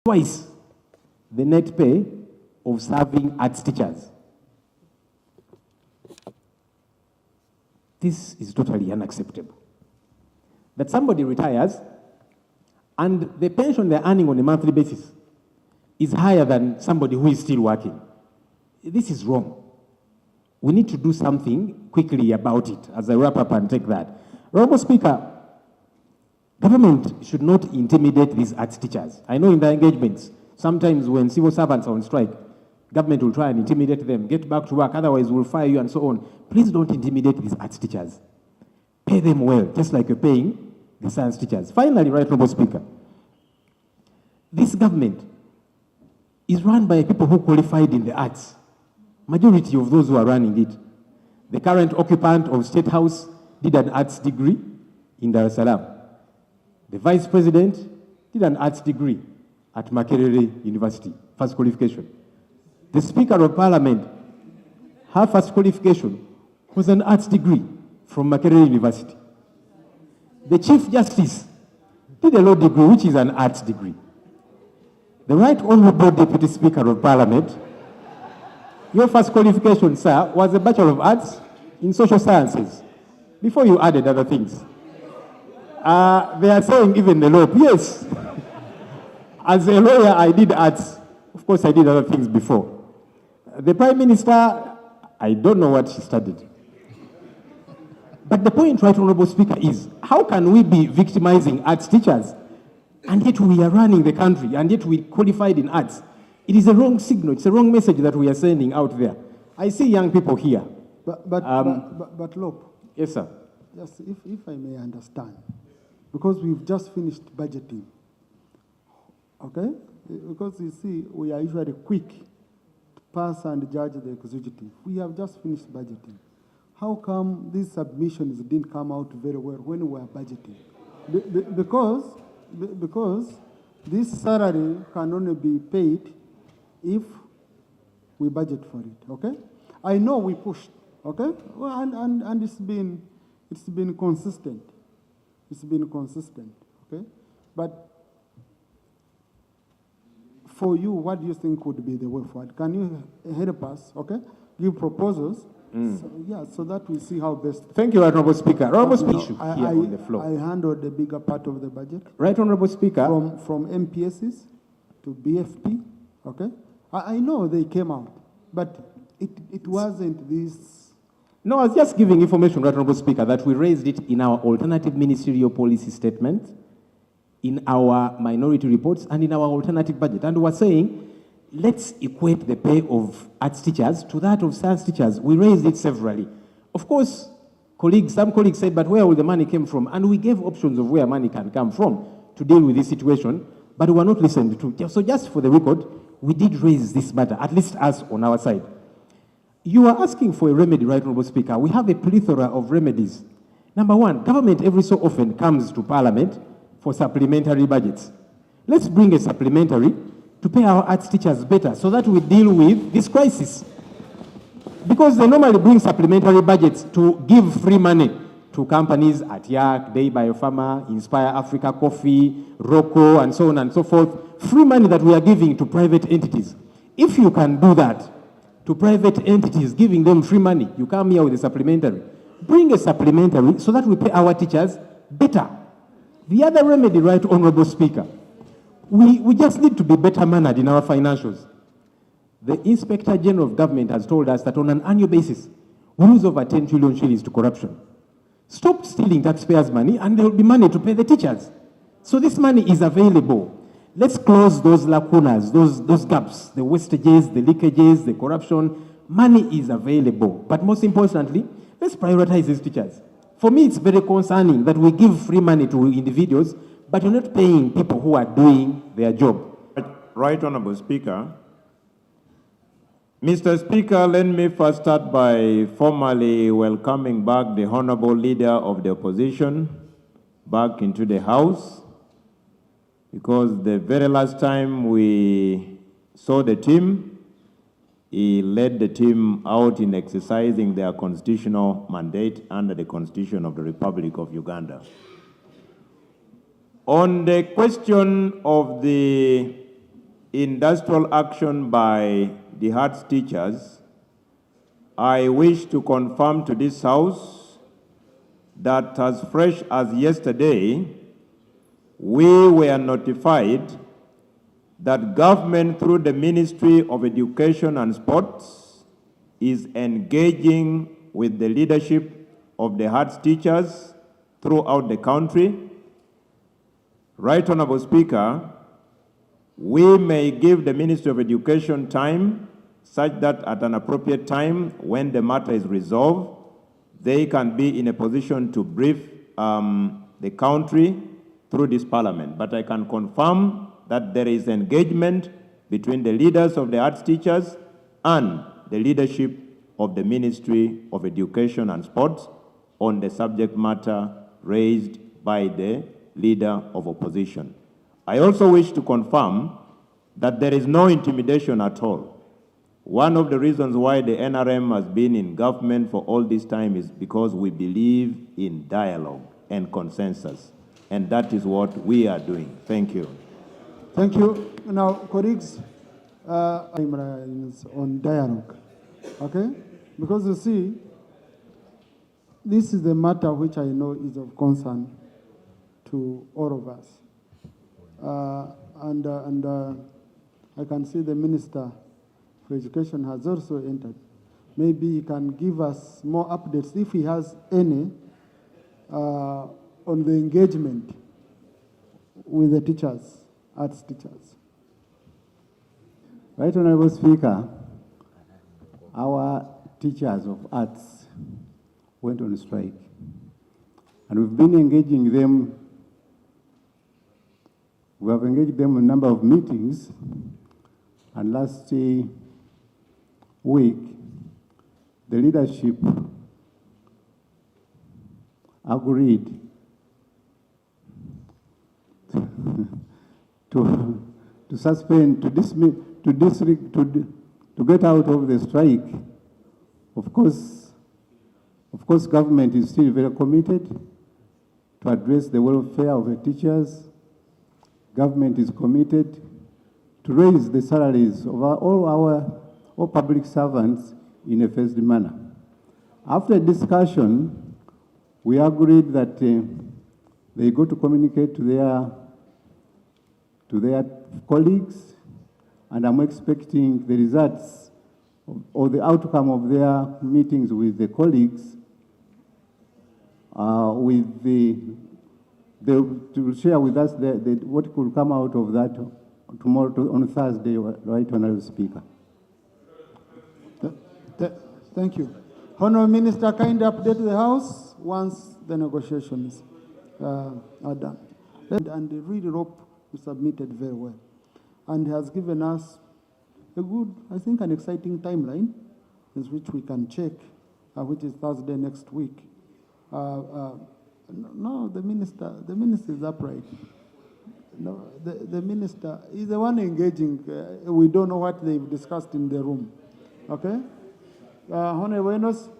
twice the net pay of serving arts teachers. This is totally unacceptable. That somebody retires and the pension they're earning on a monthly basis is higher than somebody who is still working. This is wrong. We need to do something quickly about it as I wrap up and take that. Honorable Speaker, government should not intimidate these arts teachers. I know in their engagements, sometimes when civil servants are on strike, government will try and intimidate them, get back to work, otherwise we'll fire you and so on. Please don't intimidate these arts teachers. Pay them well, just like you're paying the science teachers. Finally, Right Honorable Speaker, this government is run by people who qualified in the arts. Majority of those who are running it. The current occupant of State House did an arts degree in Dar es Salaam. The Vice President did an arts degree at Makerere University, first qualification. The Speaker of Parliament, her first qualification was an arts degree from Makerere University. The Chief Justice did a law degree, which is an arts degree. The Right Honorable Deputy Speaker of Parliament, your first qualification, sir, was a Bachelor of Arts in Social Sciences, before you added other things. They are saying even the law. Yes. As a lawyer, I did arts. Of course, I did other things before. The Prime Minister, I don't know what she studied. But the point, Right Honorable Speaker, is how can we be victimizing arts teachers and yet we are running the country and yet we qualified in arts? It is a wrong signal. It's a wrong message that we are sending out there. I see young people here. But look. Yes, sir. Just if I may understand, because we've just finished budgeting, okay? Because you see, we are usually quick to pass and judge the executive. We have just finished budgeting. How come these submissions didn't come out very well when we were budgeting? Because this salary can only be paid if we budget for it, okay? I know we pushed, okay? Well, and it's been consistent. It's been consistent, okay? But for you, what do you think would be the way forward? Can you help us, okay? Give proposals, so that we see how best. Thank you, Right Honorable Speaker. Honorable Speaker, here on the floor. I handled the bigger part of the budget. Right Honorable Speaker. From MPSs to BFP, okay? I know they came out, but it wasn't this. No, I was just giving information, Right Honorable Speaker, that we raised it in our alternative ministerial policy statement, in our minority reports, and in our alternative budget. And we're saying, let's equate the pay of arts teachers to that of science teachers. We raised it severally. Of course, some colleagues said, but where will the money come from? And we gave options of where money can come from to deal with this situation, but we were not listened to. So just for the record, we did raise this matter, at least us on our side. You are asking for a remedy, Right Honorable Speaker. We have a plethora of remedies. Number one, government every so often comes to Parliament for supplementary budgets. Let's bring a supplementary to pay our arts teachers better so that we deal with this crisis. Because they normally bring supplementary budgets to give free money to companies at YAC, Day Biopharma, Inspire Africa Coffee, Rocco, and so on and so forth. Free money that we are giving to private entities. If you can do that to private entities, giving them free money, you come here with a supplementary. Bring a supplementary so that we pay our teachers better. The other remedy, Right Honorable Speaker, we just need to be better mannered in our financials. The Inspector General of Government has told us that on an annual basis, we lose over 10 trillion shillings to corruption. Stop stealing taxpayers' money and there will be money to pay the teachers. So this money is available. Let's close those lacunas, those gaps, the wastages, the leakages, the corruption. Money is available. But most importantly, let's prioritize these teachers. For me, it's very concerning that we give free money to individuals, but you're not paying people who are doing their job. Right Honorable Speaker. Mr. Speaker, let me first start by formally welcoming back the Honorable Leader of the Opposition back into the House, because the very last time we saw the team, he led the team out in exercising their constitutional mandate under the Constitution of the Republic of Uganda. On the question of the industrial action by the arts teachers, I wish to confirm to this House that as fresh as yesterday, we were notified that government through the Ministry of Education and Sports is engaging with the leadership of the arts teachers throughout the country. Right Honorable Speaker, we may give the Ministry of Education time such that at an appropriate time when the matter is resolved, they can be in a position to brief the country through this parliament. But I can confirm that there is engagement between the leaders of the arts teachers and the leadership of the Ministry of Education and Sports on the subject matter raised by the leader of opposition. I also wish to confirm that there is no intimidation at all. One of the reasons why the NRM has been in government for all this time is because we believe in dialogue and consensus, and that is what we are doing. Thank you. Thank you. Now, colleagues, on dialogue, okay? Because you see, this is a matter which I know is of concern to all of us. I can see the Minister for Education has also entered. Maybe he can give us more updates, if he has any, on the engagement with the teachers, arts teachers. Right Honorable Speaker, our teachers of arts went on strike, and we've been engaging them. We have engaged them in a number of meetings, and last week, the leadership agreed to suspend, to get out of the strike. Of course, government is still very committed to address the welfare of the teachers. Government is committed to raise the salaries of all public servants in a phased manner. After a discussion, we agreed that they go to communicate to their colleagues, and I'm expecting the results or the outcome of their meetings with the colleagues to share with us what could come out of that tomorrow on Thursday, right, Honorable Speaker. Thank you. Honorable Minister, kindly update the House once the negotiations are done. And the really rope is submitted very well, and has given us a good, I think, an exciting timeline, in which we can check, which is Thursday next week. No, the minister is upright. No, the minister is the one engaging. We don't know what they've discussed in the room. Okay? Honorable Enos.